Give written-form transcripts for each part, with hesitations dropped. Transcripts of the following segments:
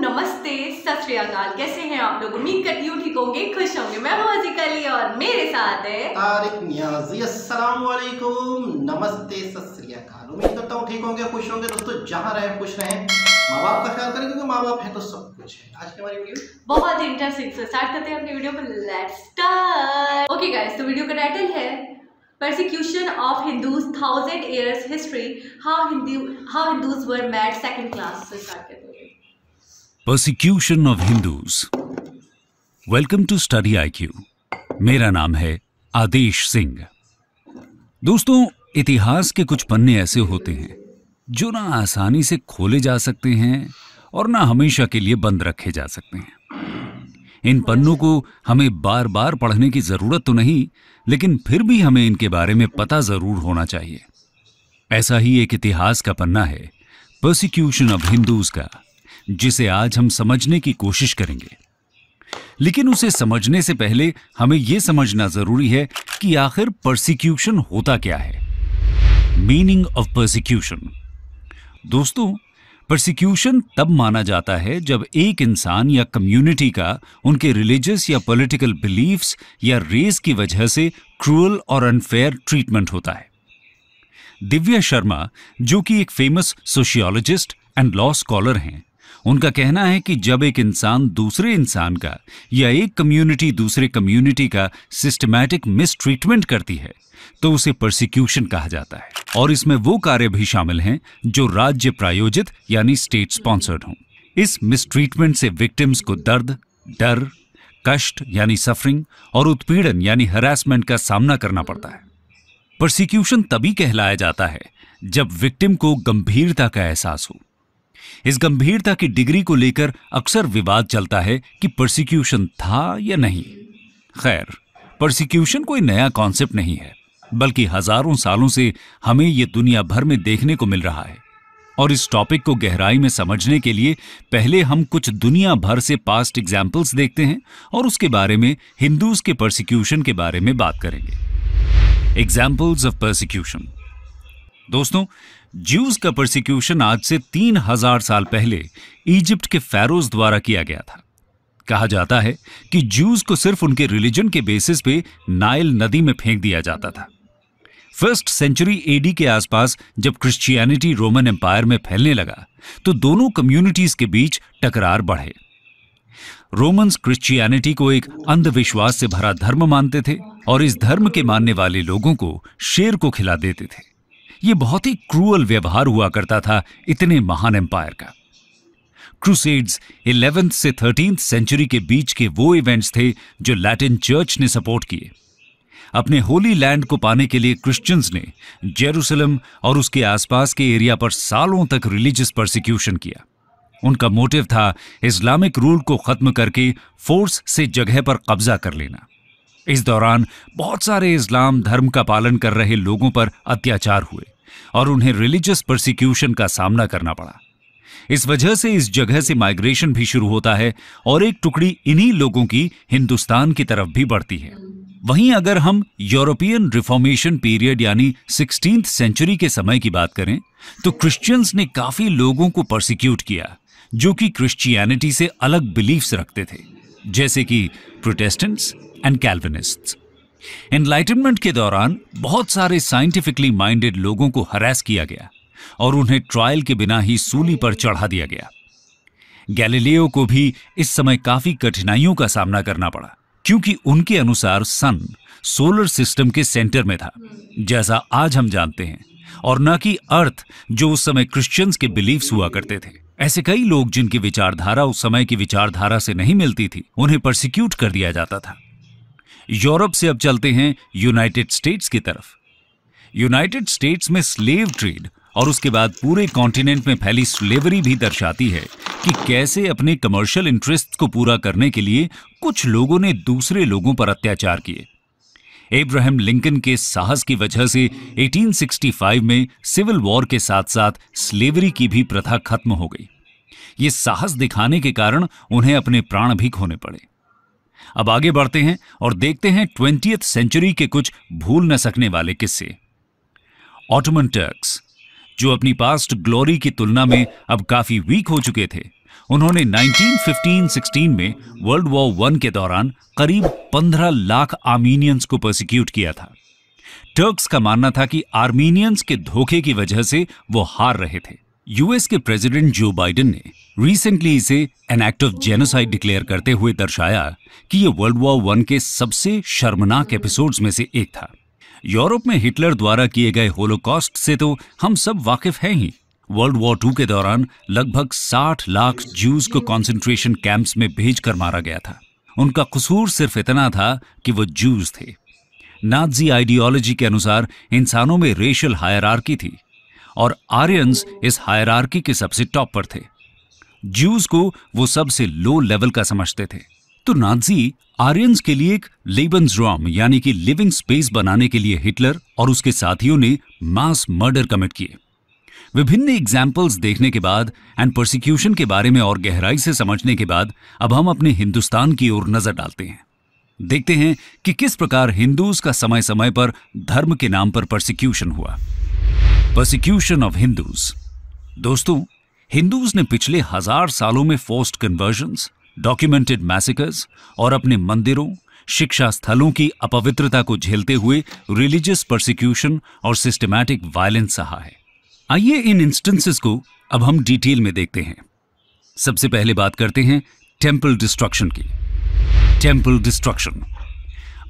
नमस्ते, सत श्री अकाल। कैसे हैं आप लोग? उम्मीद करती हूँ ठीक होंगे, खुश होंगे। मैं हूँ हज़ीका अली और मेरे साथ है तारिक नियाज़ी। अस्सलाम वालेकुम, नमस्ते, सत श्री अकाल। उम्मीद करता हूँ ठीक होंगे, खुश होंगे। दोस्तों जहाँ रहे खुश रहें, माँ बाप का ख्याल करें क्योंकि माँ बाप है तो सब कुछ है। आज की हमारी वीडियो बहुत इंटरेस्टिंग से स्टार्ट करते हैं अपनी वीडियो को। Let's start. ओके गाइस, तो वीडियो का टाइटल है Persecution of Hindus, 1000 years history, how Hindus were made second class। से स्टार्ट करते हैं। Persecution of Hindus। Welcome to study IQ। मेरा नाम है आदेश सिंह। दोस्तों, इतिहास के कुछ पन्ने ऐसे होते हैं जो ना आसानी से खोले जा सकते हैं और ना हमेशा के लिए बंद रखे जा सकते हैं। इन पन्नों को हमें बार बार पढ़ने की जरूरत तो नहीं, लेकिन फिर भी हमें इनके बारे में पता जरूर होना चाहिए। ऐसा ही एक इतिहास का पन्ना है परसिक्यूशन ऑफ हिंदूज का, जिसे आज हम समझने की कोशिश करेंगे। लेकिन उसे समझने से पहले हमें यह समझना जरूरी है कि आखिर परसिक्यूशन होता क्या है। Meaning of persecution. दोस्तों, परसिक्यूशन तब माना जाता है जब एक इंसान या कम्युनिटी का उनके रिलीजियस या पॉलिटिकल बिलीफ्स या रेस की वजह से क्रूअल और अनफेयर ट्रीटमेंट होता है। दिव्या शर्मा, जो कि एक famous sociologist and law scholar हैं, उनका कहना है कि जब एक इंसान दूसरे इंसान का या एक कम्युनिटी दूसरे कम्युनिटी का सिस्टमैटिक मिसट्रीटमेंट करती है तो उसे परसिक्यूशन कहा जाता है। और इसमें वो कार्य भी शामिल हैं जो राज्य प्रायोजित यानी स्टेट स्पॉन्सर्ड हों। इस मिसट्रीटमेंट से विक्टिम्स को दर्द, डर, कष्ट यानी सफरिंग और उत्पीड़न यानी हरासमेंट का सामना करना पड़ता है। परसिक्यूशन तभी कहलाया जाता है जब विक्टिम को गंभीरता का एहसास हो। इस गंभीरता की डिग्री को लेकर अक्सर विवाद चलता है कि परसिक्यूशन था या नहीं। खैर, परसिक्यूशन कोई नया कॉन्सेप्ट नहीं है, बल्कि हजारों सालों से हमें यह दुनिया भर में देखने को मिल रहा है। और इस टॉपिक को गहराई में समझने के लिए पहले हम कुछ दुनिया भर से पास्ट एग्जाम्पल्स देखते हैं और उसके बारे में हिंदूज के परसिक्यूशन के बारे में बात करेंगे। Examples of persecution. दोस्तों, ज्यूज का परसिक्यूशन आज से 3000 साल पहले इजिप्ट के फेरोज द्वारा किया गया था। कहा जाता है कि ज्यूज को सिर्फ उनके रिलीजन के बेसिस पे नाइल नदी में फेंक दिया जाता था। 1st सेंचुरी AD के आसपास जब क्रिश्चियनिटी रोमन एम्पायर में फैलने लगा तो दोनों कम्युनिटीज के बीच टकरार बढ़े। रोमन्स क्रिश्चियनिटी को एक अंधविश्वास से भरा धर्म मानते थे और इस धर्म के मानने वाले लोगों को शेर को खिला देते थे। यह बहुत ही क्रूअल व्यवहार हुआ करता था इतने महान एम्पायर का। क्रूसेड्स 11th से 13th सेंचुरी के बीच के वो इवेंट्स थे जो लैटिन चर्च ने सपोर्ट किए। अपने होली लैंड को पाने के लिए क्रिश्चियंस ने जेरूसलम और उसके आसपास के एरिया पर सालों तक रिलीजियस परसिक्यूशन किया। उनका मोटिव था इस्लामिक रूल को खत्म करके फोर्स से जगह पर कब्जा कर लेना। इस दौरान बहुत सारे इस्लाम धर्म का पालन कर रहे लोगों पर अत्याचार हुए और उन्हें रिलीजियस परसिक्यूशन का सामना करना पड़ा। इस वजह से इस जगह से माइग्रेशन भी शुरू होता है और एक टुकड़ी इन्हीं लोगों की हिंदुस्तान की तरफ भी बढ़ती है। वहीं अगर हम यूरोपियन रिफॉर्मेशन पीरियड यानी 16th सेंचुरी के समय की बात करें तो क्रिश्चियंस ने काफी लोगों को परसिक्यूट किया जो कि क्रिश्चियनिटी से अलग बिलीफ्स रखते थे, जैसे कि प्रोटेस्टेंट्स एंड कैल्विनिस्ट्स। एनलाइटनमेंट के दौरान बहुत सारे साइंटिफिकली माइंडेड लोगों को हरास किया गया और उन्हें ट्रायल के बिना ही सूली पर चढ़ा दिया गया। गैलीलियो को भी इस समय काफी कठिनाइयों का सामना करना पड़ा, क्योंकि उनके अनुसार सन सोलर सिस्टम के सेंटर में था, जैसा आज हम जानते हैं, और न कि अर्थ, जो उस समय क्रिश्चियंस के बिलीफ्स हुआ करते थे। ऐसे कई लोग जिनकी विचारधारा उस समय की विचारधारा से नहीं मिलती थी, उन्हें परसिक्यूट कर दिया जाता था। यूरोप से अब चलते हैं यूनाइटेड स्टेट्स की तरफ। यूनाइटेड स्टेट्स में स्लेव ट्रेड और उसके बाद पूरे कॉन्टिनेंट में फैली स्लेवरी भी दर्शाती है कि कैसे अपने कमर्शियल इंटरेस्ट को पूरा करने के लिए कुछ लोगों ने दूसरे लोगों पर अत्याचार किए। एब्राहम लिंकन के साहस की वजह से 1865 में सिविल वॉर के साथ साथ स्लेवरी की भी प्रथा खत्म हो गई। ये साहस दिखाने के कारण उन्हें अपने प्राण भी खोने पड़े। अब आगे बढ़ते हैं और देखते हैं 20th सेंचुरी के कुछ भूल न सकने वाले किस्से। ऑटोमन टर्क्स, जो अपनी पास्ट ग्लोरी की तुलना में अब काफी वीक हो चुके थे, उन्होंने 1915-16 में वर्ल्ड वॉर 1 के दौरान करीब 15 लाख आर्मीनियंस को प्रोसिक्यूट किया था। टर्क्स का मानना था कि आर्मीनियंस के धोखे की वजह से वो हार रहे थे। यूएस के प्रेसिडेंट जो बाइडेन ने रिसेंटली इसे an act of genocide declare करते हुए दर्शाया कि ये वर्ल्ड वॉर 1 के सबसे शर्मनाक एपिसोड्स में से एक था। यूरोप में हिटलर द्वारा किए गए होलोकॉस्ट से तो हम सब वाकिफ हैं ही। वर्ल्ड वॉर 2 के दौरान लगभग 60 लाख ज्यूज को कॉन्सेंट्रेशन कैंप्स में भेजकर मारा गया था। उनका कसूर सिर्फ इतना था कि वो ज्यूज थे। नाज़ी आइडियोलॉजी के अनुसार इंसानों में रेशियल हायरार्की थी और आर्यंस इस हायरार्की के सबसे टॉप पर थे। ज्यूज को वो सबसे लो लेवल का समझते थे। तो नाज़ी आर्यंस के लिए एक लेबन्सराum यानी कि लिविंग स्पेस बनाने के लिए हिटलर और उसके साथियों ने मास मर्डर कमिट किए। विभिन्न एग्जाम्पल्स देखने के बाद एंड परसिक्यूशन के बारे में और गहराई से समझने के बाद अब हम अपने हिंदुस्तान की ओर नजर डालते हैं। देखते हैं कि किस प्रकार हिंदूज का समय समय पर धर्म के नाम पर परसिक्यूशन हुआ। Persecution of Hindus. दोस्तों, हिंदूज ने पिछले 1000 सालों में फोर्स्ड कन्वर्जन्स, डॉक्यूमेंटेड मैसेकर्स और अपने मंदिरों, शिक्षा स्थलों की अपवित्रता को झेलते हुए रिलीजियस परसिक्यूशन और सिस्टमैटिक वायलेंस सहा है। आइए इन इंस्टेंसेस को अब हम डिटेल में देखते हैं। सबसे पहले बात करते हैं टेम्पल डिस्ट्रक्शन की। Temple destruction.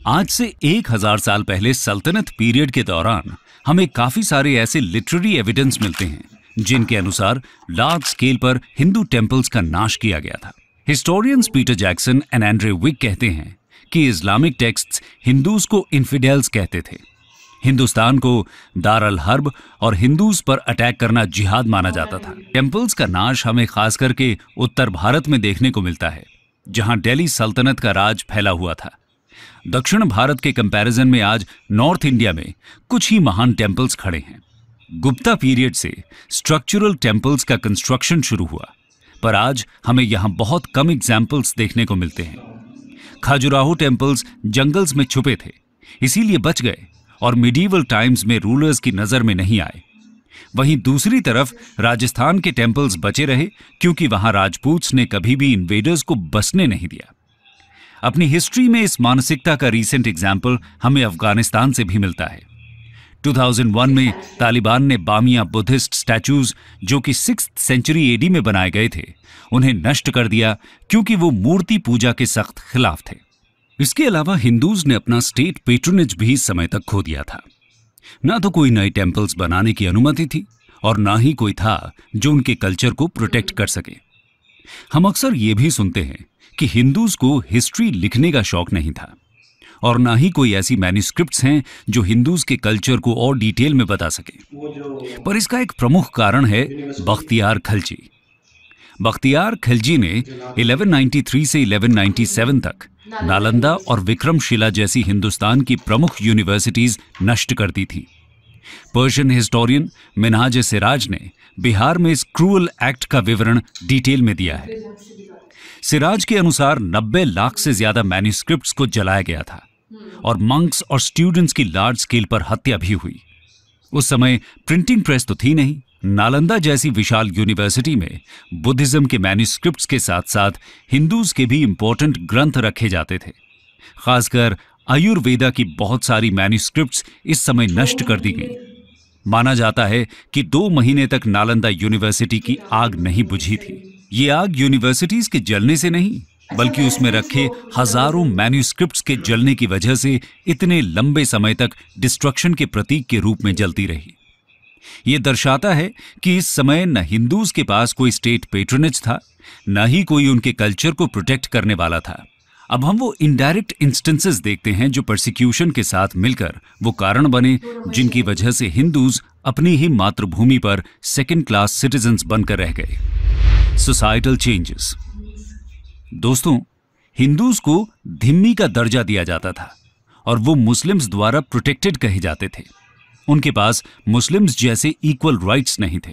आज से 1000 साल पहले सल्तनत पीरियड के दौरान हमें काफी सारे ऐसे लिटरेरी एविडेंस मिलते हैं जिनके अनुसार लार्ज स्केल पर हिंदू टेम्पल्स का नाश किया गया था। Historians Peter Jackson and Andre Wink कहते हैं कि इस्लामिक टेक्स्ट्स हिंदूज को इन्फिडेल्स कहते थे। हिंदुस्तान को दार अल हर्ब और हिंदूज पर अटैक करना जिहाद माना जाता था। टेम्पल्स का नाश हमें खास करके उत्तर भारत में देखने को मिलता है, जहां दिल्ली सल्तनत का राज फैला हुआ था। दक्षिण भारत के कंपैरिजन में आज नॉर्थ इंडिया में कुछ ही महान टेम्पल्स खड़े हैं। गुप्ता पीरियड से स्ट्रक्चरल टेम्पल्स का कंस्ट्रक्शन शुरू हुआ, पर आज हमें यहां बहुत कम एग्जाम्पल्स देखने को मिलते हैं। खाजुराहो टेम्पल्स जंगल्स में छुपे थे, इसीलिए बच गए और मिडीवल टाइम्स में रूलर्स की नजर में नहीं आए। वहीं दूसरी तरफ राजस्थान के टेम्पल्स बचे रहे क्योंकि वहां राजपूत्स ने कभी भी इन्वेडर्स को बसने नहीं दिया। अपनी हिस्ट्री में इस मानसिकता का रीसेंट एग्जाम्पल हमें अफगानिस्तान से भी मिलता है। 2001 में तालिबान ने बामिया बुद्धिस्ट स्टैचूज जो कि 6th सेंचुरी एडी में बनाए गए थे, उन्हें नष्ट कर दिया क्योंकि वो मूर्ति पूजा के सख्त खिलाफ थे। इसके अलावा हिंदूज ने अपना स्टेट पेट्रोनेज भी इस समय तक खो दिया था। ना तो कोई नए टेम्पल्स बनाने की अनुमति थी और ना ही कोई था जो उनके कल्चर को प्रोटेक्ट कर सके। हम अक्सर ये भी सुनते हैं कि हिंदूज को हिस्ट्री लिखने का शौक नहीं था और ना ही कोई ऐसी मैन्युस्क्रिप्ट्स हैं जो हिंदूज के कल्चर को और डिटेल में बता सके। पर इसका एक प्रमुख कारण है बख्तियार खिलजी। बख्तियार खिलजी ने 1193 से 1197 तक नालंदा और विक्रमशिला जैसी हिंदुस्तान की प्रमुख यूनिवर्सिटीज नष्ट कर दी थी। पर्शियन हिस्टोरियन मिनहाज सिराज ने बिहार में इस क्रूअल एक्ट का विवरण डिटेल में दिया है। सिराज के अनुसार 90 लाख से ज्यादा मैन्युस्क्रिप्ट्स को जलाया गया था और मंक्स और स्टूडेंट्स की लार्ज स्केल पर हत्या भी हुई। उस समय प्रिंटिंग प्रेस तो थी नहीं। नालंदा जैसी विशाल यूनिवर्सिटी में बुद्धिज्म के मैन्युस्क्रिप्ट्स के साथ साथ हिंदूज के भी इंपॉर्टेंट ग्रंथ रखे जाते थे। खासकर आयुर्वेदा की बहुत सारी मैन्युस्क्रिप्ट्स इस समय नष्ट कर दी गई। माना जाता है कि 2 महीने तक नालंदा यूनिवर्सिटी की आग नहीं बुझी थी। ये आग यूनिवर्सिटीज के जलने से नहीं, बल्कि उसमें रखे हजारों मैन्युस्क्रिप्ट्स के जलने की वजह से इतने लंबे समय तक डिस्ट्रक्शन के प्रतीक के रूप में जलती रही। ये दर्शाता है कि इस समय न हिंदूज के पास कोई स्टेट पेट्रोनेज था, न ही कोई उनके कल्चर को प्रोटेक्ट करने वाला था। अब हम वो इनडायरेक्ट इंस्टेंसेस देखते हैं जो परसिक्यूशन के साथ मिलकर वो कारण बने जिनकी वजह से हिंदूज अपनी ही मातृभूमि पर सेकेंड क्लास सिटीजन्स बनकर रह गए। Societal changes. दोस्तों, हिंदूज को धिम्मी का दर्जा दिया जाता था और वो मुस्लिम्स द्वारा प्रोटेक्टेड कहे जाते थे। उनके पास मुस्लिम्स जैसे इक्वल राइट्स नहीं थे।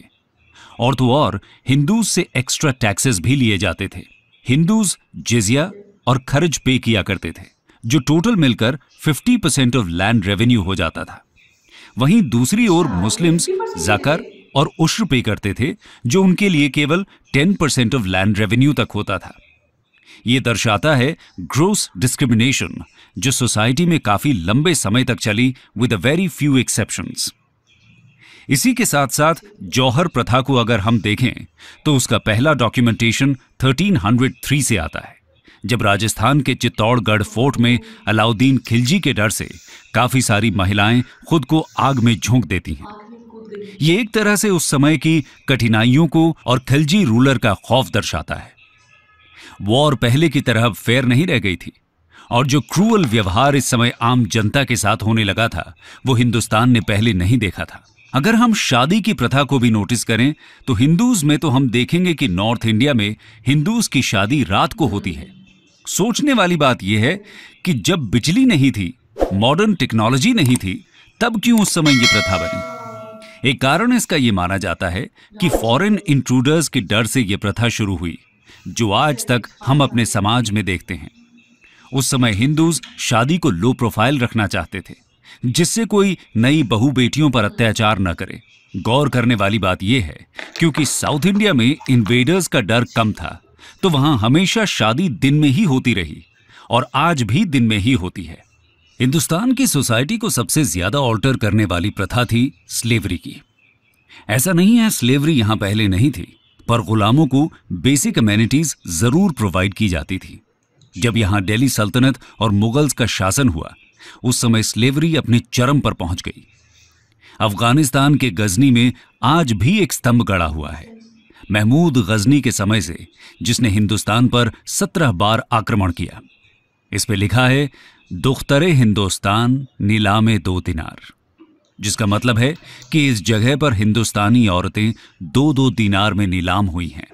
और तो और हिंदूज से एक्स्ट्रा टैक्सेस भी लिए जाते थे। हिंदूज जिजिया और खर्च पे किया करते थे, जो टोटल मिलकर 50% ऑफ लैंड रेवेन्यू हो जाता था। वहीं दूसरी ओर मुस्लिम्स ज़कात और उश्र पे करते थे, जो उनके लिए केवल 10% ऑफ लैंड रेवेन्यू तक होता था। ये दर्शाता है ग्रोस डिस्क्रिमिनेशन, जो सोसाइटी में काफी लंबे समय तक चली with a very few exceptions. इसी के साथ साथ जौहर प्रथा को अगर हम देखें तो उसका पहला डॉक्यूमेंटेशन 1303 से आता है, जब राजस्थान के चित्तौड़गढ़ फोर्ट में अलाउद्दीन खिलजी के डर से काफी सारी महिलाएं खुद को आग में झोंक देती हैं। ये एक तरह से उस समय की कठिनाइयों को और खिलजी रूलर का खौफ दर्शाता है। वॉर पहले की तरह फेयर नहीं रह गई थी, और जो क्रूअल व्यवहार इस समय आम जनता के साथ होने लगा था, वो हिंदुस्तान ने पहले नहीं देखा था। अगर हम शादी की प्रथा को भी नोटिस करें तो हिंदूज में तो हम देखेंगे कि नॉर्थ इंडिया में हिंदूज की शादी रात को होती है। सोचने वाली बात यह है कि जब बिजली नहीं थी, मॉडर्न टेक्नोलॉजी नहीं थी, तब क्यों उस समय यह प्रथा बनी? एक कारण इसका यह माना जाता है कि फॉरेन इंट्रूडर्स के डर से यह प्रथा शुरू हुई, जो आज तक हम अपने समाज में देखते हैं। उस समय हिंदूज शादी को लो प्रोफाइल रखना चाहते थे, जिससे कोई नई बहू बेटियों पर अत्याचार न करे। गौर करने वाली बात यह है, क्योंकि साउथ इंडिया में इन्वेडर्स का डर कम था, तो वहां हमेशा शादी दिन में ही होती रही, और आज भी दिन में ही होती है। हिंदुस्तान की सोसाइटी को सबसे ज्यादा ऑल्टर करने वाली प्रथा थी स्लेवरी की। ऐसा नहीं है स्लेवरी यहां पहले नहीं थी, पर गुलामों को बेसिक अमेनिटीज जरूर प्रोवाइड की जाती थी। जब यहां दिल्ली सल्तनत और मुगल्स का शासन हुआ, उस समय स्लेवरी अपने चरम पर पहुंच गई। अफगानिस्तान के गजनी में आज भी एक स्तंभ गड़ा हुआ है, महमूद गजनी के समय से, जिसने हिंदुस्तान पर 17 बार आक्रमण किया। इस पे लिखा है, दुख्तरे हिंदुस्तान नीलामे 2 दिनार, जिसका मतलब है कि इस जगह पर हिंदुस्तानी औरतें 2-2 दिनार में नीलाम हुई हैं।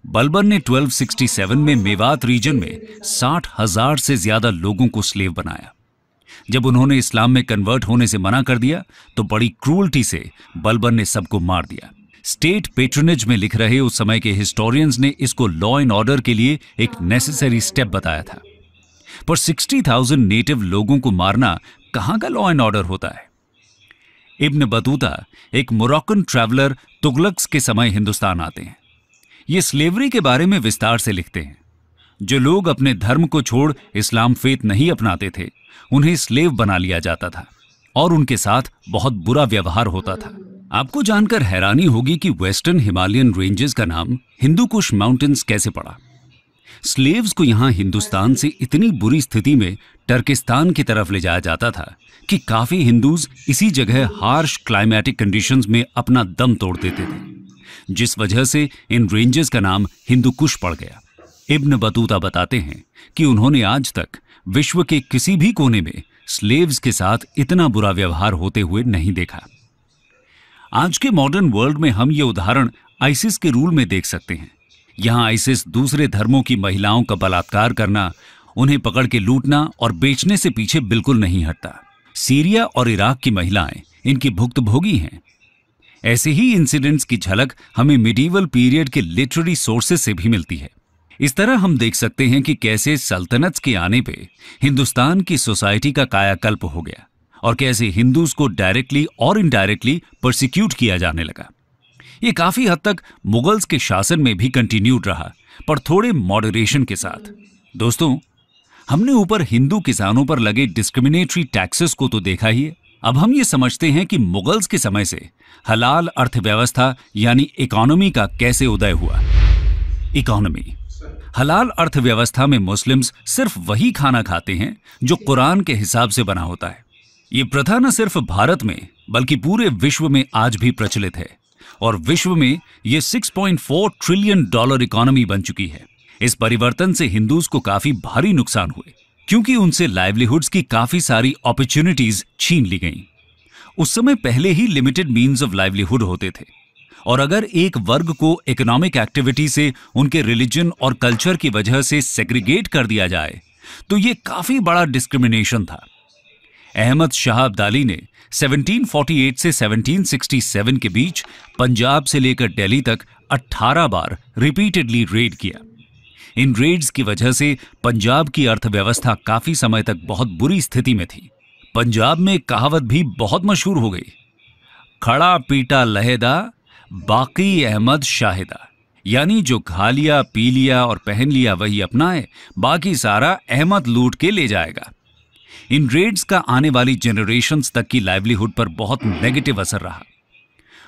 बलबन ने 1267 में मेवात रीजन में 60,000 से ज्यादा लोगों को स्लेव बनाया। जब उन्होंने इस्लाम में कन्वर्ट होने से मना कर दिया तो बड़ी क्रूअल्टी से बलबन ने सबको मार दिया। स्टेट पेट्रोनेज में लिख रहे उस समय के हिस्टोरियंस ने इसको लॉ एंड ऑर्डर के लिए एक नेसेसरी स्टेप बताया था, पर 60,000 नेटिव लोगों को मारना कहां का लॉ एंड ऑर्डर होता है? इब्न बतूता, एक मोरक्कन ट्रैवलर, तुगलक्स के समय हिंदुस्तान आते हैं। ये स्लेवरी के बारे में विस्तार से लिखते हैं। जो लोग अपने धर्म को छोड़ इस्लाम फेथ नहीं अपनाते थे, उन्हें स्लेव बना लिया जाता था और उनके साथ बहुत बुरा व्यवहार होता था। आपको जानकर हैरानी होगी कि वेस्टर्न हिमालयन रेंजेस का नाम हिंदू कुश माउंटेन्स कैसे पड़ा। स्लेव्स को यहां हिंदुस्तान से इतनी बुरी स्थिति में टर्किस्तान की तरफ ले जाया जाता था कि काफी हिंदूज इसी जगह हार्श क्लाइमेटिक कंडीशंस में अपना दम तोड़ देते थे, जिस वजह से इन रेंजेस का नाम हिंदू कुश पड़ गया। इब्न बतूता बताते हैं कि उन्होंने आज तक विश्व के किसी भी कोने में स्लेव्स के साथ इतना बुरा व्यवहार होते हुए नहीं देखा। आज के मॉडर्न वर्ल्ड में हम ये उदाहरण आइसिस के रूल में देख सकते हैं। यहां आइसिस दूसरे धर्मों की महिलाओं का बलात्कार करना, उन्हें पकड़ के लूटना और बेचने से पीछे बिल्कुल नहीं हटता। सीरिया और इराक की महिलाएं इनकी भुक्तभोगी हैं। ऐसे ही इंसिडेंट्स की झलक हमें मिडीवल पीरियड के लिटरेरी सोर्सेज से भी मिलती है। इस तरह हम देख सकते हैं कि कैसे सल्तनत के आने पे हिंदुस्तान की सोसाइटी का कायाकल्प हो गया और कैसे हिंदूज को डायरेक्टली और इनडायरेक्टली परसिक्यूट किया जाने लगा। ये काफी हद तक मुगल्स के शासन में भी कंटिन्यूड रहा, पर थोड़े मॉडरेशन के साथ। दोस्तों, हमने ऊपर हिंदू किसानों पर लगे डिस्क्रिमिनेटरी टैक्सेस को तो देखा ही है। अब हम ये समझते हैं कि मुगल्स के समय से हलाल अर्थव्यवस्था यानी इकोनॉमी का कैसे उदय हुआ। इकोनॉमी, हलाल अर्थव्यवस्था में मुस्लिम्स सिर्फ वही खाना खाते हैं जो कुरान के हिसाब से बना होता है। ये प्रथा न सिर्फ भारत में बल्कि पूरे विश्व में आज भी प्रचलित है और विश्व में ये $6.4 ट्रिलियन इकोनॉमी बन चुकी है। इस परिवर्तन से हिंदूज को काफी भारी नुकसान हुए, क्योंकि उनसे लाइवलीहुड्स की काफी सारी अपॉर्चुनिटीज छीन ली गईं। उस समय पहले ही लिमिटेड मीन्स ऑफ लाइवलीहुड होते थे, और अगर एक वर्ग को इकोनॉमिक एक्टिविटी से उनके रिलीजन और कल्चर की वजह से सेग्रीगेट कर दिया जाए तो ये काफी बड़ा डिस्क्रिमिनेशन था। अहमद शाह अब्दाली ने 1748 से 1767 के बीच पंजाब से लेकर दिल्ली तक 18 बार रिपीटेडली रेड किया। इन रेड्स की वजह से पंजाब की अर्थव्यवस्था काफी समय तक बहुत बुरी स्थिति में थी। पंजाब में कहावत भी बहुत मशहूर हो गई, खड़ा पीटा लहेदा बाकी अहमद शाहिदा, यानी जो खा लिया, पी लिया और पहन लिया वही अपना है, बाकी सारा अहमद लूट के ले जाएगा। इन रेड्स का आने वाली जनरेशन्स तक की लाइवलीहुड पर बहुत नेगेटिव असर रहा।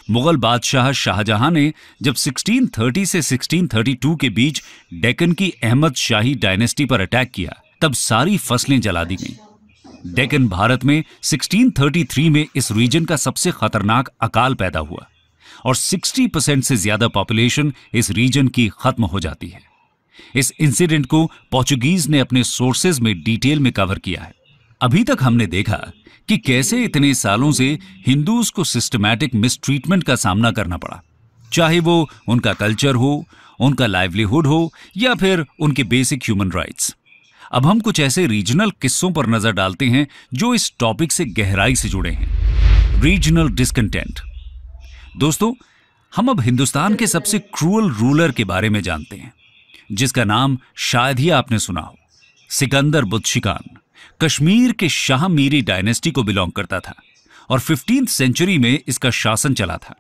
मुगल बादशाह शाहजहां ने जब 1630 से 1632 के बीच डेक्कन की अहमद शाही डायनेस्टी पर अटैक किया, तब सारी फसलें जला दी गईं। डेक्कन भारत में 1633 में इस रीजन का सबसे खतरनाक अकाल पैदा हुआ और 60% से ज्यादा पॉपुलेशन इस रीजन की खत्म हो जाती है। इस इंसिडेंट को पोर्चुगीज ने अपने सोर्सेज में डिटेल में कवर किया है। अभी तक हमने देखा कि कैसे इतने सालों से हिंदूज को सिस्टमैटिक मिसट्रीटमेंट का सामना करना पड़ा, चाहे वो उनका कल्चर हो, उनका लाइवलीहुड हो या फिर उनके बेसिक ह्यूमन राइट्स। अब हम कुछ ऐसे रीजनल किस्सों पर नजर डालते हैं जो इस टॉपिक से गहराई से जुड़े हैं। Regional discontent. दोस्तों, हम अब हिंदुस्तान के सबसे क्रूअल रूलर के बारे में जानते हैं, जिसका नाम शायद ही आपने सुना हो। सिकंदर बुत्शिकान कश्मीर के शाह मीरी डायनेस्टी को बिलोंग करता था और 15th सेंचुरी में इसका शासन चला था।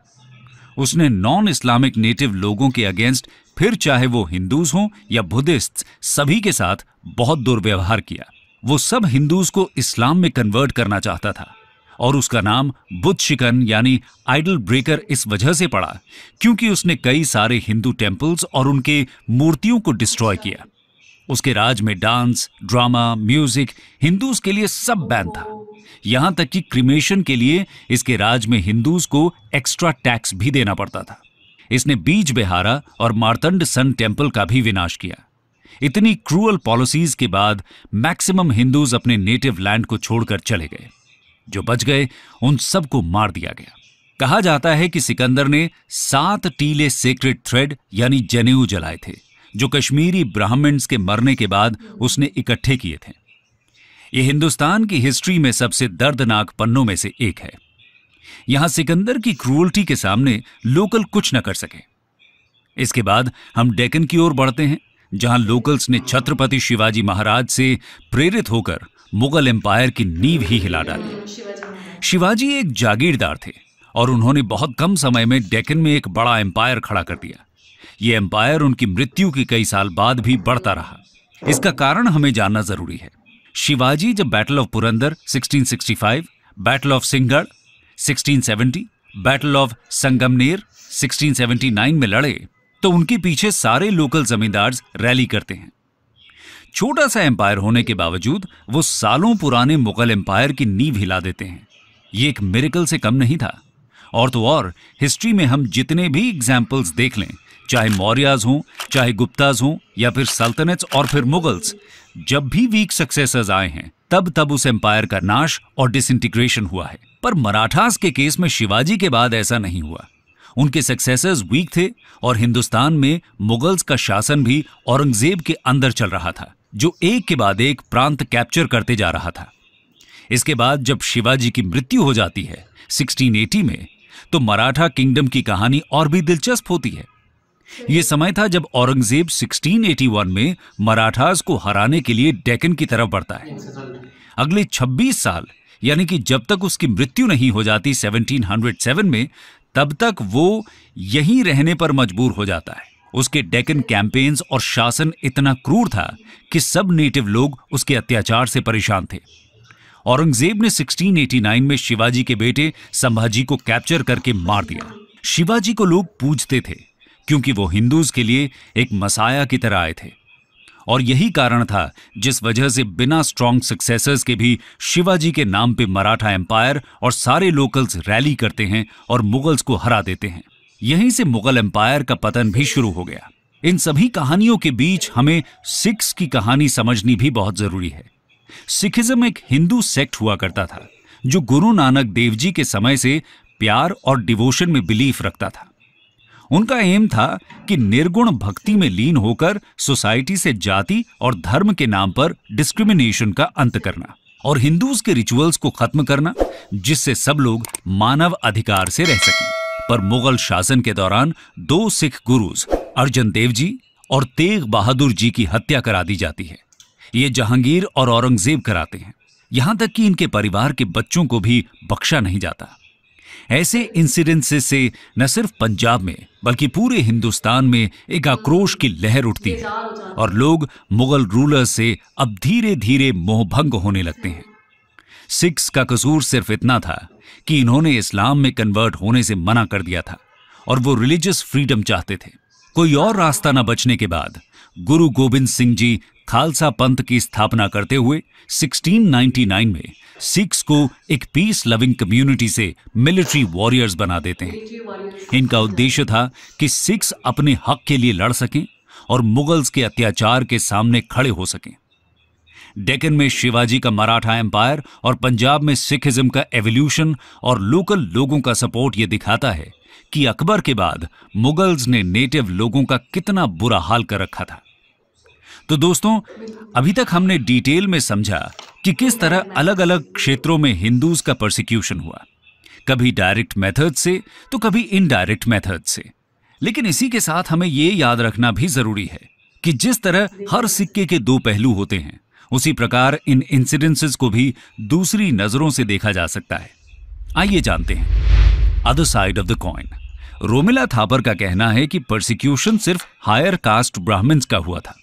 उसने नॉन इस्लामिक नेटिव लोगों के अगेंस्ट, फिर चाहे वो हिंदूज हों या बुद्धिस्ट, सभी के साथ बहुत दुर्व्यवहार किया। वो सब हिंदूज को इस्लाम में कन्वर्ट करना चाहता था और उसका नाम बुत्शिकन यानी आइडल ब्रेकर इस वजह से पड़ा क्योंकि उसने कई सारे हिंदू टेम्पल्स और उनके मूर्तियों को डिस्ट्रॉय किया। उसके राज में डांस, ड्रामा, म्यूजिक, हिंदूज के लिए सब बैन था। यहां तक कि क्रिमेशन के लिए इसके राज में हिंदूज को एक्स्ट्रा टैक्स भी देना पड़ता था। इसने बीज बिहारा और मार्तंड सन टेम्पल का भी विनाश किया। इतनी क्रूअल पॉलिसीज के बाद मैक्सिमम हिंदूज अपने नेटिव लैंड को छोड़कर चले गए। जो बच गए उन सबको मार दिया गया। कहा जाता है कि सिकंदर ने 7 टीले सेक्रेड थ्रेड यानी जनेऊ जलाए थे, जो कश्मीरी ब्राह्मण्स के मरने के बाद उसने इकट्ठे किए थे। यह हिंदुस्तान की हिस्ट्री में सबसे दर्दनाक पन्नों में से एक है। यहां सिकंदर की क्रूअल्टी के सामने लोकल कुछ न कर सके। इसके बाद हम डेक्कन की ओर बढ़ते हैं, जहां लोकल्स ने छत्रपति शिवाजी महाराज से प्रेरित होकर मुगल एम्पायर की नींव ही हिला डाली। शिवाजी एक जागीरदार थे और उन्होंने बहुत कम समय में डेक्कन में एक बड़ा एम्पायर खड़ा कर दिया। यह एम्पायर उनकी मृत्यु के कई साल बाद भी बढ़ता रहा। इसका कारण हमें जानना जरूरी है। शिवाजी जब battle of Purandar 1665, battle of Sinhagad 1670, battle of Sangamner 1679 में लड़े तो उनके पीछे सारे लोकल जमींदार रैली करते हैं। छोटा सा एम्पायर होने के बावजूद वो सालों पुराने मुगल एम्पायर की नींव हिला देते हैं। ये एक मिरेकल से कम नहीं था। और तो और हिस्ट्री में हम जितने भी एग्जाम्पल्स देख लें, चाहे मौर्याज हों, चाहे गुप्ताज हों या फिर सल्तनत्स और फिर मुगल्स, जब भी वीक सक्सेसर्स आए हैं तब उस एम्पायर का नाश और डिसइंटीग्रेशन हुआ है। पर मराठास के केस में शिवाजी के बाद ऐसा नहीं हुआ। उनके सक्सेसर्स वीक थे और हिंदुस्तान में मुगल्स का शासन भी औरंगजेब के अंदर चल रहा था, जो एक के बाद एक प्रांत कैप्चर करते जा रहा था। इसके बाद जब शिवाजी की मृत्यु हो जाती है 1680 में, तो मराठा किंगडम की कहानी और भी दिलचस्प होती है। यह समय था जब औरंगजेब 1681 में मराठास को हराने के लिए डेक्कन की तरफ बढ़ता है। अगले 26 साल यानी कि जब तक उसकी मृत्यु नहीं हो जाती 1707 में, तब तक वो यहीं रहने पर मजबूर हो जाता है। उसके डेक्कन कैंपेन्स और शासन इतना क्रूर था कि सब नेटिव लोग उसके अत्याचार से परेशान थे। औरंगजेब ने 1689 में शिवाजी के बेटे संभाजी को कैप्चर करके मार दिया। शिवाजी को लोग पूजते थे क्योंकि वो हिंदूज के लिए एक मसाया की तरह आए थे, और यही कारण था जिस वजह से बिना स्ट्रॉन्ग सक्सेसर्स के भी शिवाजी के नाम पे मराठा एम्पायर और सारे लोकल्स रैली करते हैं और मुगल्स को हरा देते हैं। यहीं से मुगल एम्पायर का पतन भी शुरू हो गया। इन सभी कहानियों के बीच हमें सिख्स की कहानी समझनी भी बहुत जरूरी है। सिखिज्म एक हिंदू सेक्ट हुआ करता था जो गुरु नानक देव जी के समय से प्यार और डिवोशन में बिलीफ रखता था। उनका एम था कि निर्गुण भक्ति में लीन होकर सोसाइटी से जाति और धर्म के नाम पर डिस्क्रिमिनेशन का अंत करना और हिंदूज के रिचुअल्स को खत्म करना, जिससे सब लोग मानव अधिकार से रह सकें। पर मुगल शासन के दौरान 2 सिख गुरुज अर्जन देव जी और तेग बहादुर जी की हत्या करा दी जाती है। ये जहांगीर और औरंगजेब कराते हैं। यहां तक कि इनके परिवार के बच्चों को भी बख्शा नहीं जाता। ऐसे इंसिडेंसेस से न सिर्फ पंजाब में बल्कि पूरे हिंदुस्तान में एक आक्रोश की लहर उठती है और लोग मुगल रूलर्स से अब धीरे धीरे मोहभंग होने लगते हैं। सिख्स का कसूर सिर्फ इतना था कि इन्होंने इस्लाम में कन्वर्ट होने से मना कर दिया था और वो रिलीजियस फ्रीडम चाहते थे। कोई और रास्ता न बचने के बाद गुरु गोबिंद सिंह जी खालसा पंथ की स्थापना करते हुए 1699 में सिख्स को एक पीस लविंग कम्युनिटी से मिलिट्री वॉरियर्स बना देते हैं। इनका उद्देश्य था कि सिख्स अपने हक के लिए लड़ सकें और मुगल्स के अत्याचार के सामने खड़े हो सकें। डेक्कन में शिवाजी का मराठा एम्पायर और पंजाब में सिखिज्म का एवोल्यूशन और लोकल लोगों का सपोर्ट ये दिखाता है कि अकबर के बाद मुगल्स ने नेटिव लोगों का कितना बुरा हाल कर रखा था। तो दोस्तों, अभी तक हमने डिटेल में समझा कि किस तरह अलग अलग क्षेत्रों में हिंदूज का परसिक्यूशन हुआ, कभी डायरेक्ट मेथड से तो कभी इनडायरेक्ट मेथड से। लेकिन इसी के साथ हमें ये याद रखना भी जरूरी है कि जिस तरह हर सिक्के के दो पहलू होते हैं, उसी प्रकार इन इंसिडेंसेस को भी दूसरी नजरों से देखा जा सकता है। आइए जानते हैं other side of the coin. Romila Thapar का कहना है कि परसिक्यूशन सिर्फ हायर कास्ट ब्राह्मण्स का हुआ था,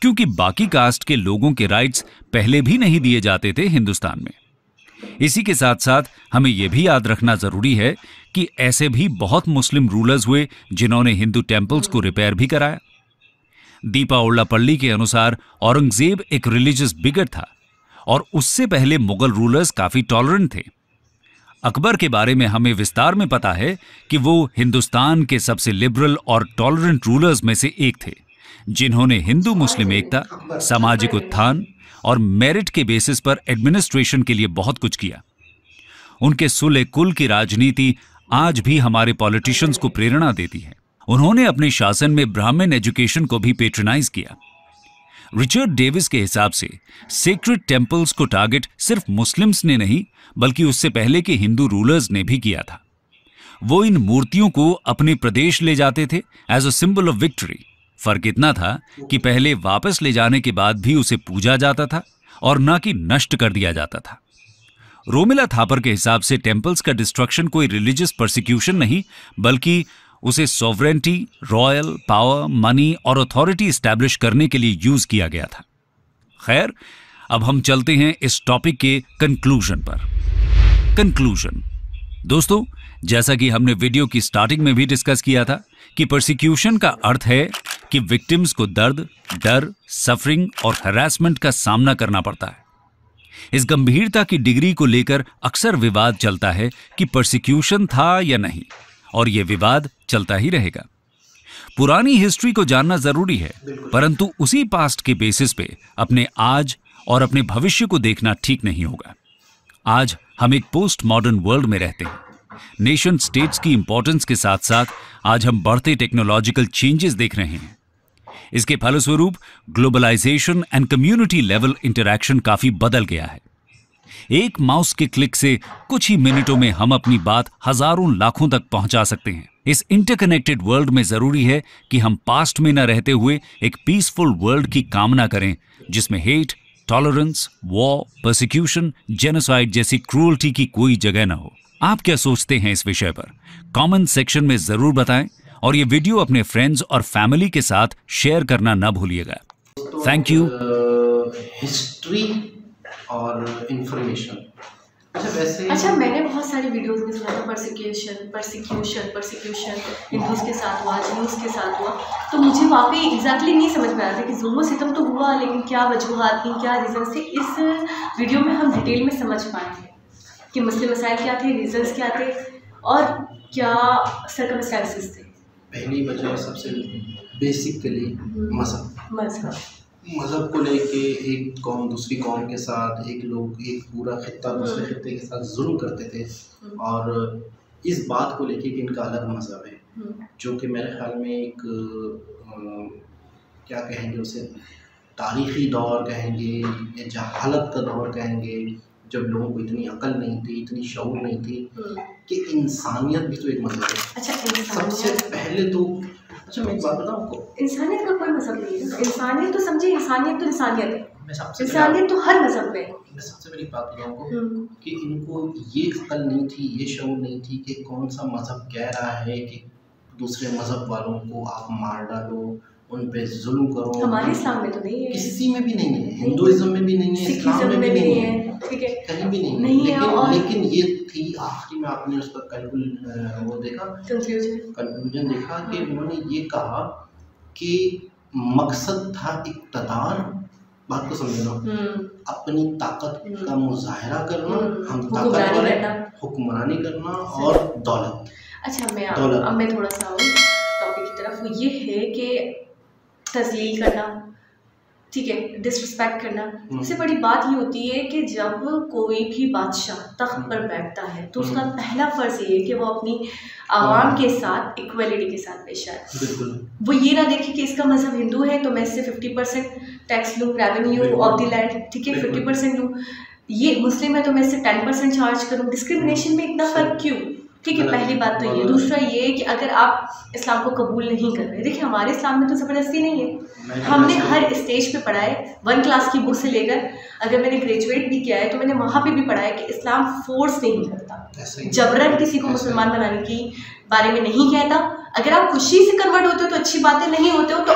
क्योंकि बाकी कास्ट के लोगों के राइट्स पहले भी नहीं दिए जाते थे हिंदुस्तान में। इसी के साथ साथ हमें यह भी याद रखना जरूरी है कि ऐसे भी बहुत मुस्लिम रूलर्स हुए जिन्होंने हिंदू टेम्पल्स को रिपेयर भी कराया। दीपा ओल्लापल्ली के अनुसार औरंगजेब एक रिलीजियस बिगट था और उससे पहले मुगल रूलर्स काफी टॉलरेंट थे। अकबर के बारे में हमें विस्तार में पता है कि वो हिंदुस्तान के सबसे लिबरल और टॉलरेंट रूलर्स में से एक थे, जिन्होंने हिंदू मुस्लिम एकता, सामाजिक उत्थान और मेरिट के बेसिस पर एडमिनिस्ट्रेशन के लिए बहुत कुछ किया। उनके सुले कुल की राजनीति आज भी हमारे पॉलिटिशियंस को प्रेरणा देती है। उन्होंने अपने शासन में ब्राह्मण एजुकेशन को भी पेट्रोनाइज किया। रिचर्ड डेविस के हिसाब से सेक्रेड टेम्पल्स को टारगेट सिर्फ मुस्लिम्स ने नहीं बल्कि उससे पहले के हिंदू रूलर्स ने भी किया था। वो इन मूर्तियों को अपने प्रदेश ले जाते थे as a symbol of victory. फर्क इतना था कि पहले वापस ले जाने के बाद भी उसे पूजा जाता था और न कि नष्ट कर दिया जाता था। रोमिला थापर के हिसाब से टेम्पल्स का डिस्ट्रक्शन कोई रिलीजियस परसिक्यूशन नहीं बल्कि उसे सॉवरेंटी, रॉयल पावर, मनी और अथॉरिटी एस्टैब्लिश करने के लिए यूज किया गया था। खैर, अब हम चलते हैं इस टॉपिक के कंक्लूजन पर। कंक्लूजन दोस्तों, जैसा कि हमने वीडियो की स्टार्टिंग में भी डिस्कस किया था कि परसिक्यूशन का अर्थ है कि विक्टिम्स को दर्द, डर, सफरिंग और हैरेसमेंट का सामना करना पड़ता है। इस गंभीरता की डिग्री को लेकर अक्सर विवाद चलता है कि परसिक्यूशन था या नहीं, और यह विवाद चलता ही रहेगा। पुरानी हिस्ट्री को जानना जरूरी है, परंतु उसी पास्ट के बेसिस पे अपने आज और अपने भविष्य को देखना ठीक नहीं होगा। आज हम एक पोस्ट मॉडर्न वर्ल्ड में रहते हैं। नेशन स्टेट्स की इंपॉर्टेंस के साथ साथ आज हम बढ़ते टेक्नोलॉजिकल चेंजेस देख रहे हैं। इसके फलस्वरूप globalisation and community level interaction काफी बदल गया है। एक माउस के क्लिक से कुछ ही मिनटों में हम अपनी बात हजारों लाखों तक पहुंचा सकते हैं। इस इंटरकनेक्टेड वर्ल्ड में जरूरी है कि हम पास्ट में न रहते हुए एक पीसफुल वर्ल्ड की कामना करें जिसमें hate, tolerance, war, persecution, genocide जैसी क्रूअल्टी की कोई जगह न हो। आप क्या सोचते हैं इस विषय पर? कमेंट सेक्शन में जरूर बताएं और ये वीडियो अपने फ्रेंड्स और फैमिली के साथ शेयर करना न भूलिएगा। Thank you. हिस्ट्री और इंफॉर्मेशन। अच्छा, मैंने बहुत सारी वीडियोस में सुना था परसिक्यूशन हिंदूज के साथ हुआ, ज्यूज के साथ हुआ, तो मुझे वाकई एग्जैक्टली नहीं समझ में आया था कि जुल्म सितम तो हुआ, लेकिन क्या वजूहात थी, क्या रीज़न थे। इस वीडियो में हम डिटेल में समझ पाएंगे कि मसले मसाइल क्या थे, रीजंस क्या थे और क्या सर्कमस्टेंसेस थे। पहली वजह सबसे बेसिकली मज़हब को लेके एक कौम दूसरी कौम के साथ, एक पूरा खित्ता दूसरे खित्ते के साथ जुल्म करते थे और इस बात को लेके कि इनका अलग मज़हब है, जो कि मेरे ख्याल में एक क्या कहेंगे उसे, तारीख़ी दौर कहेंगे या जहालत का दौर कहेंगे, जब लोगों को इतनी अकल नहीं थी, इतनी शऊर नहीं थी कि इंसानियत भी तो एक मज़हब है। अच्छा, सबसे पहले तो मैं एक बात बताऊँ आपको, इंसानियत का कोई मज़हब नहीं है। इंसानियत तो समझिए, इंसानियत तो इंसानियत है। इंसानियत तो हर मजहब में। मैं सबसे पहली बात बताऊँ कि इनको ये अकल नहीं थी, ये शऊर नहीं थी कि कौन सा मजहब कह रहा है कि दूसरे मजहब वालों को आप मार डालो, उन पे जुल्म करो। हमारे इस्लाम में तो नहीं है, किसी में भी नहीं है, हिंदुइज्म में भी नहीं है, इस्लाम में भी नहीं है, ठीक है, कहीं भी नहीं, नहीं है। लेकिन ये थी आखिरी में आपने उसका वो देखा, कंक्लूजन देखा कि उन्होंने ये कहा कि मकसद था इक़्तिदार, बात को समझना, अपनी ताकत का मुजाहरा करना, हम ताकतवर हैं, हुक्मरानी करना और दौलत। अच्छा अब मैं थोड़ा सा टॉपिक की तरफ, वो ये है कि तज़लील करना, ठीक है, डिसरिस्पेक्ट करना। सबसे बड़ी बात ये होती है कि जब कोई भी बादशाह तख्त पर बैठता है तो उसका पहला फ़र्ज़ ये है कि वो अपनी आवाम के साथ इक्वलिटी के साथ पेश आए। वो ये ना देखे कि इसका मज़हब हिंदू है तो मैं इससे 50% टैक्स लूँ, रेवेन्यू ऑफ द लैंड, ठीक है, 50% लूँ। ये मुस्लिम है तो मैं इससे 10% चार्ज करूँ। डिस्क्रिमिनेशन में इतना फ़र्क क्यों? ठीक है, पहली बात तो ये। दूसरा ये कि अगर आप इस्लाम को कबूल नहीं कर रहे, देखिए हमारे इस्लाम में तो ज़बरदस्ती नहीं है। हमने हर स्टेज पे पढ़ा है, 1 क्लास की बुक से लेकर अगर मैंने ग्रेजुएट भी किया है तो मैंने वहाँ पे भी पढ़ा है कि इस्लाम फोर्स नहीं करता, जबरन किसी को मुसलमान बनाने की बारे में नहीं कहता। अगर आप खुशी से कन्वर्ट होते हो तो अच्छी बातें, नहीं होते हो तो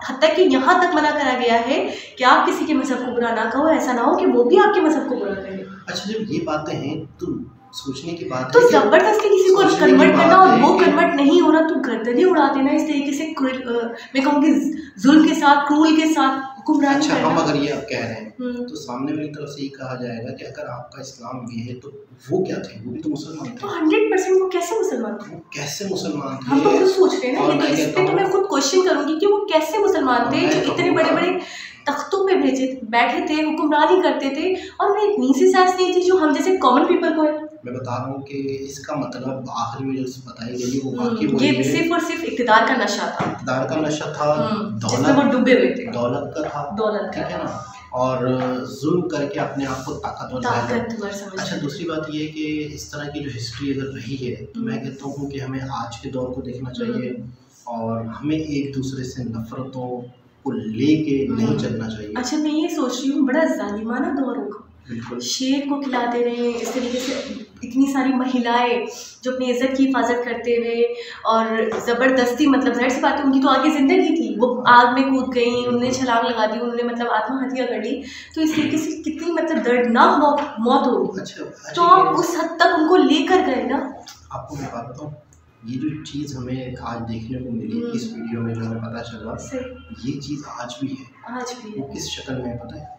हत्ता कि यहाँ तक मना करा गया है कि आप किसी के मज़हब को बुरा ना कहो, ऐसा ना हो कि वो भी आपके मज़हब को बुरा कहे। अच्छा, जब ये बातें हैं तो सोचने की बात तो जबरदस्ती किसी को कन्वर्ट करना और वो कन्वर्ट नहीं हो रहा तो गर्दन ही उड़ा देना इस तरीके से, मैं कहूँगी जुल्म के साथ, क्रूल के साथ गुमराही अच्छा करना। हम अगर ये कह रहे हैं तो सामने वाली तरफ से ये कहा जाएगा कि अगर आपका इस्लाम ये है तो वो क्या थे, वो भी तो मुसलमान थे। तो 100% वो कैसे मुसलमान थे? वो कैसे मुसलमान थे? हम तो खुद सोच रहे हैं ना, इस पे तो मैं खुद क्वेश्चन करूंगी कि वो कैसे मुसलमान थे जो इतने बड़े बड़े तख्तों पे बैठे थे, हुक्मरानी करते थे और उन्हें इतनी सी सेंस नहीं थी जो हम जैसे कॉमन पीपल को है। मैं बता रहा हूँ कि इसका मतलब आखिरी में जो बताई गई वो बाकी वो ये सिर्फ और सिर्फ इक़्तिदार का नशा था, इक़्तिदार का नशा था, जिसमें वो डूबे हुए थे, दौलत का था, दौलत ठीक है ना, और जुल्म करके अपने आप को ताकतवर समझ। अच्छा, दूसरी बात ये है कि इस तरह की जो हिस्ट्री अगर रही है तो मैं कहता हूँ कि हमें आज के दौर को देखना चाहिए और हमें एक दूसरे से नफरतों को लेके नहीं चलना चाहिए। अच्छा, मैं ये सोच रही हूँ बड़ा जालिमाना दौर होगा, शेर को खिलाते रहे इस तरीके से, इतनी सारी महिलाएं जो अपनी इज्जत की हिफाजत करते हुए और ज़बरदस्ती, मतलब जाहिर सी बात है उनकी तो आगे ज़िंदगी थी, वो आग में कूद गई, उन्होंने छलांग लगा दी, उन्होंने मतलब आत्महत्या कर ली, तो इस तरीके से कितनी मतलब दर्दनाक मौत होगी। अच्छा, तो आप उस हद तक उनको लेकर गए ना। आपको मैं बात बताऊँ, ये जो चीज़ हमें आज देखने को मिली इस वीडियो में, जो हमें पता चला, ये चीज़ आज भी है। आज भी वो किस शक्ल में पता है?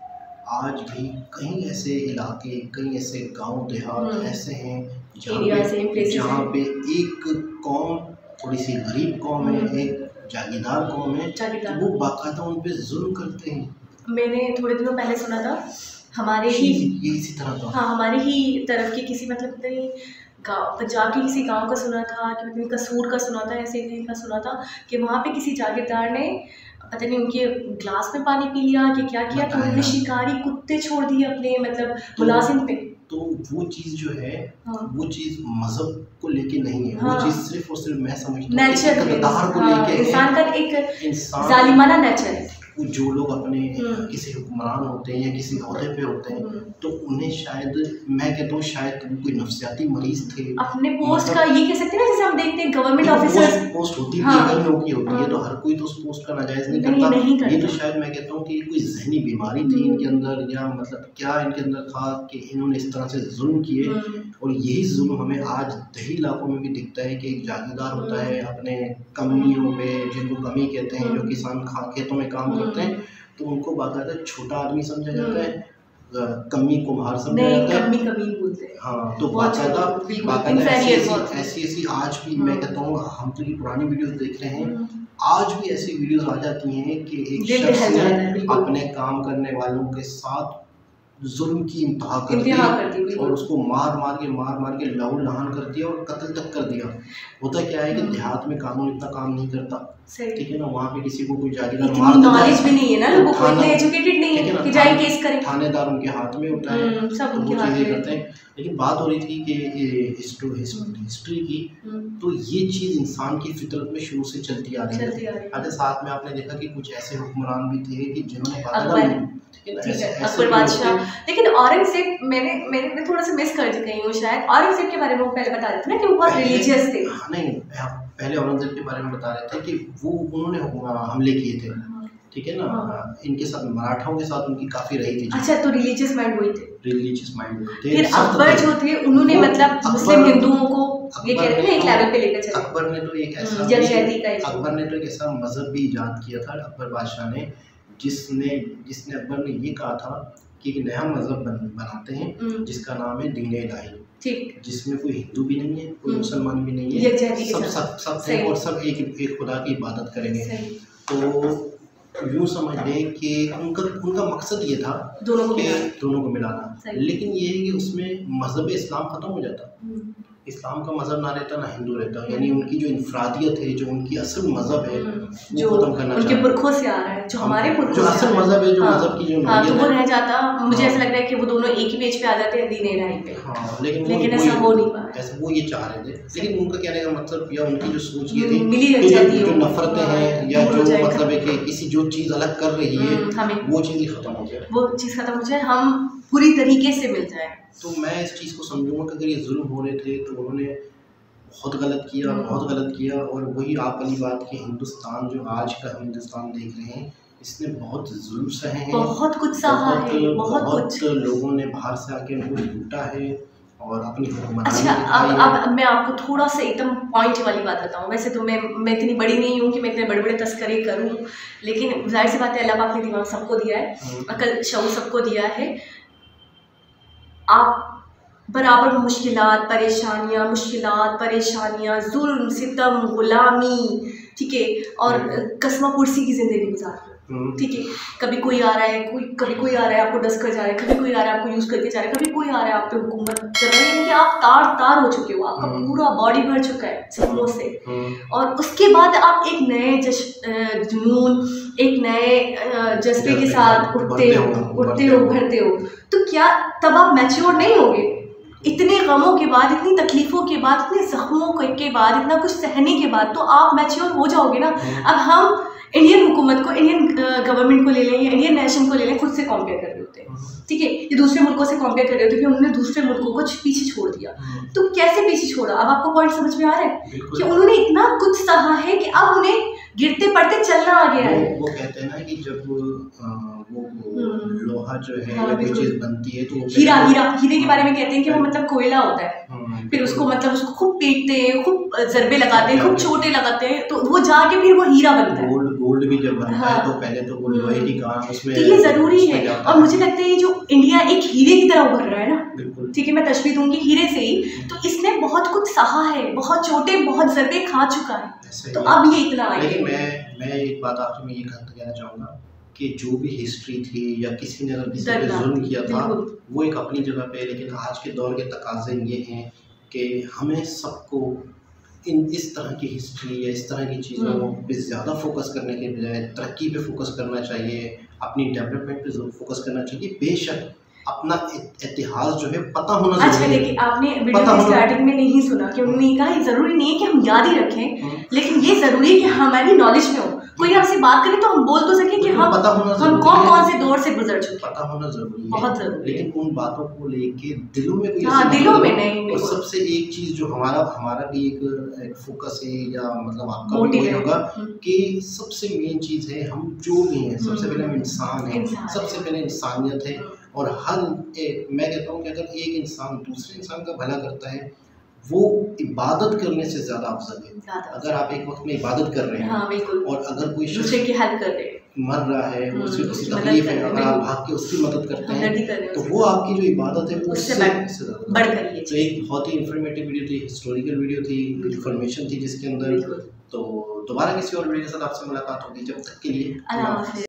आज भी कई ऐसे इलाके, कई ऐसे गांव देहात ऐसे हैं जहाँ पे एक कौम थोड़ी सी गरीब कौम है, एक जागीरदार कौम है, तो वो बाकायदा उन पे जुल्म करते हैं। मैंने थोड़े दिनों पहले सुना था, हमारे ही ये इसी तरह था, हाँ, हमारे ही तरफ के किसी मतलब गाँव, पंजाब के किसी गांव का सुना था कि मतलब कसूर का सुना था, ऐसे कहीं का सुना था कि वहाँ पे किसी जागीरदार ने पता नहीं उनके ग्लास में पानी पी लिया कि क्या किया, तो उन्होंने शिकारी कुत्ते छोड़ दिए अपने मतलब मुलाजिम पे। तो वो चीज़ जो है, वो चीज़ मजहब को लेके नहीं है, वो चीज़ सिर्फ और सिर्फ मैं समझता हूँ नेचर को लेके, इंसान का एक जालिमाना नेचर है। जो लोग अपने किसी हुक्मरान होते हैं या किसी ओहदे पे होते हैं तो उन्हें शायद, मैं कहता हूँ शायद कोई नफ्सियाती मरीज थे, अपने पोस्ट का ये कह सकते हैं ना, जैसे हम देखते हैं गवर्नमेंट ऑफिसर्स पोस्ट होती है, कई लोगों की होती है, तो हर कोई तो उस पोस्ट का नाजायज नहीं करता। ये तो शायद मैं कहता हूँ कि कोई जहनी बीमारी थी इनके अंदर, या मतलब क्या इनके अंदर था कि इन्होंने इस तरह से जुल्म किए। और यही जुल्म हमें आज दही इलाकों में भी दिखता है कि एक जागीरदार होता है अपने कमियों में, जिनको कमी कहते हैं, जो किसान खेतों में काम करते हैं, तो उनको बाकायदा छोटा आदमी समझा जाता है, कमी कुम्हार समझा जाता है, कमी बोलते हैं। हाँ, तो बाकायदा ऐसी आज भी मैं कहता हूँ, हम तो ये पुरानी वीडियोस देख रहे हैं, आज भी ऐसी वीडियोस आ जाती हैं कि एक शख्स ने अपने काम करने वालों के साथ जुल्म की इंतहा कर दी और उसको मार मार के लहू लहान कर दिया और कत्ल तक कर दिया। होता क्या है कि देहात में कानून इतना काम नहीं करता, ठीक है ना, वहाँ पे किसी को कोई जागीरदार मार देता है, नॉलेज भी नहीं है ना लोगों को, इतने एजुकेटेड नहीं है कि जाए केस करें, थानेदार उनके हाथ में होता है, सब उनके हाथ में करते हैं। लेकिन बात हो रही थी कि हिस्ट्री की, तो ये चीज़ इंसान की फितरत में शुरू से चलती आ रही है। अच्छा, साथ में आपने देखा कि कुछ ऐसे हुक्मरान भी थे कि जिन्होंने अकबर बादशाह, लेकिन औरंगजेब मैंने थोड़ा सा मिस कर गई हूँ शायद। औरंगजेब के बारे में पहले बता रहे थे ना कि वो बहुत रिलीजियस थे। नहीं, पहले औरंगजेब के बारे में बता रहे थे कि उन्होंने हमले किए थे, ठीक है ना, इनके साथ मराठाओं के साथ उनकी काफी रही थी। अच्छा, तो रिलीजियस माइंड हुई थे, रिलीजियस माइंड हुई थे। फिर अकबर जो थे उन्होंने मतलब मुस्लिम हिंदुओं को ये कहते हैं एक लेवल पे लेकर चले। अकबर ने तो एक ऐसा मजहब भी इजाद किया था, अकबर बादशाह ने, जिसने अकबर ने ये कहा था कि एक नया मजहब बनाते हैं जिसका नाम है दीन इलाही, ठीक, जिसमें कोई हिंदू भी नहीं है, कोई मुसलमान भी नहीं है, सब हैं और सब एक खुदा की इबादत करेंगे। तो यूँ समझ लें कि उनका मकसद ये था दोनों को मिलाना। लेकिन ये है कि उसमें मजहब इस्लाम खत्म हो जाता, इस्लाम का मजहब ना रहता ना हिंदू रहता, यानी उनकी जो इंफरादियत है, जो उनकी असल मजहब है, वो खत्म करना उनके पुरखों से आ रहा है, जो हमारे जो असल मजहब है, जो मजहब की जो तो वो रह जाता। मुझे ऐसा लग रहा है कि वो दोनों एक ही पेज पे आ जाते हैं, दीन इलाही पे। लेकिन ऐसा हो नहीं पा रहा, ऐसा वो ये चाह रहे थे। लेकिन उनका कहने का मतलब या उनकी जो सोच ये थी, जो नफरतें हैं या जो मतलब है कि किसी जो चीज़ अलग कर रही है वो चीज़ ही खत्म हो जाए, वो चीज़ खत्म हो जाए, हम पूरी तरीके से मिल जाए। तो मैं इस चीज़ को समझूंगा कि अगर ये जुल्म हो रहे थे तो उन्होंने बहुत गलत किया। और वही आप वाली बात कि हिंदुस्तान, जो आज का हम हिंदुस्तान देख रहे हैं, इसने बहुत जुल्म सहे हैं, बहुत कुछ सहा है, बहुत लोगों ने बाहर से आके उनको लूटा है और अपनी हुकूमत। अच्छा, अब मैं आपको थोड़ा सा एकदम पॉइंट वाली बात बताऊं। वैसे तो मैं इतनी बड़ी नहीं हूँ कि मैं इतने बड़े बड़े तस्करे करूँ, लेकिन जाहिर सी बात है अल्लाह पाक ने दिमाग सबको दिया है, अकल शऊर सबको दिया है। आप बराबर मुश्किलात परेशानियाँ, जुल्म सितम, गुलामी, ठीक है, और कसमा पुरसी की ज़िंदगी गुजार रहे, ठीक है। कभी कोई आ रहा है, कभी कोई आ रहा है आपको डस कर जा रहा है, कभी कोई आ रहा है आपको यूज़ करके जा रहा है, कभी कोई आ रहा है आप पे हुकूमत कर रहा है, कि आप तार हो चुके हो, आपका पूरा बॉडी भर चुका है जख्मों से। और उसके बाद आप एक नए जुनून, एक नए जज्बे के साथ उठते हो, उभरते हो, तो क्या तब आप मैच्योर नहीं होगे? इतने गमों के बाद, इतनी तकलीफ़ों के बाद, इतने जख्मों के बाद, इतना कुछ सहने के बाद तो आप मैच्योर हो जाओगे ना। अब हम इंडियन हुकूमत को, इंडियन गवर्नमेंट को ले लें या इंडियन नेशन को ले लें, खुद से कंपेयर कर रहे होते हैं, ठीक है, ये दूसरे मुल्कों से कंपेयर कर रहे होते हैं कि उन्होंने दूसरे मुल्कों को पीछे छोड़ दिया। तो कैसे पीछे छोड़ा? अब आपको पॉइंट समझ में आ रहा है कि उन्होंने इतना कुछ सहा है कि अब उन्हें गिरते पड़ते चलना आ गया है। वो कहते हैं ना कि जब वो लोहा जो है या कोई चीज बनती है तो हीरे के बारे में कहते हैं कि वो मतलब कोयला होता है, फिर उसको मतलब उसको खूब पीटते हैं, खूब जरबे लगाते हैं, खूब छोटे लगाते हैं, तो वो जाके फिर वो हीरा बनता है। गोल्ड भी जब बनता है तो पहले तो वो लोहे की काम उसमें, तो ये जरूरी है। और मुझे लगता है जो इंडिया एक हीरे की तरह उभर रहा है ना, ठीक है, मैं तशबीह दूंगी हीरे से ही, तो इसने बहुत कुछ सहा है, बहुत चोटें, बहुत जरबे खा चुका है, तो अब ये इतना आए। लेकिन मैं एक बात आखिर में ये कहना चाहूँगा कि जो भी हिस्ट्री थी या किसी ने अगर किसी पे जुल्म किया था वो एक अपनी जगह पे है, लेकिन आज के दौर के तकाज़े ये हैं कि हमें सबको इस तरह की हिस्ट्री या इस तरह की चीज़ों पे ज़्यादा फोकस करने के बजाय तरक्की पे फोकस करना चाहिए, अपनी डेवलपमेंट पे फोकस करना चाहिए। बेशक अपना इतिहास जो है पता होना चाहिए। अच्छा, लेकिन आपने वीडियो की स्टार्टिंग में नहीं सुना कि उन्होंने कहा ज़रूरी नहीं है कि हम याद ही रखें, लेकिन ये ज़रूरी है कि हमारी नॉलेज में हो। कोई हमसे बात करे तो हम बोल तो सकें कि हम कौन से दौर से गुजर चुके हैं, पता होना जरूरी है, बहुत जरूरी। लेकिन उन बातों को लेके दिलों में दिलों में नहीं। और सबसे एक चीज़ जो हमारा भी एक फोकस है या मतलब आपका भी होगा कि सबसे मेन चीज़ है, हम जो भी हैं सबसे पहले हम इंसान हैं, सबसे पहले इंसानियत है। और मैं कहता हूँ कि अगर एक इंसान दूसरे इंसान का भला करता है वो इबादत करने से ज़्यादा अफजल है। अगर आप एक वक्त में इबादत कर रहे हैं, हाँ, बिल्कुल, और अगर कोई दूसरे की हेल्प कर रहे हैं, मर रहा है, उसकी किसी तकलीफ है, अगर आप भाग के उसकी मदद करते हैं तो वो आपकी जो इबादत है वो उससे बढ़कर है। तो एक बहुत ही इंफॉर्मेटिव वीडियो थी, हिस्टोरिकल वीडियो थी, इंफॉर्मेशन थी जिसके अंदर। तो दोबारा किसी और वीडियो के साथ आपसे मुलाकात होगी, जब तक के लिए अल्लाह हाफ़िज़।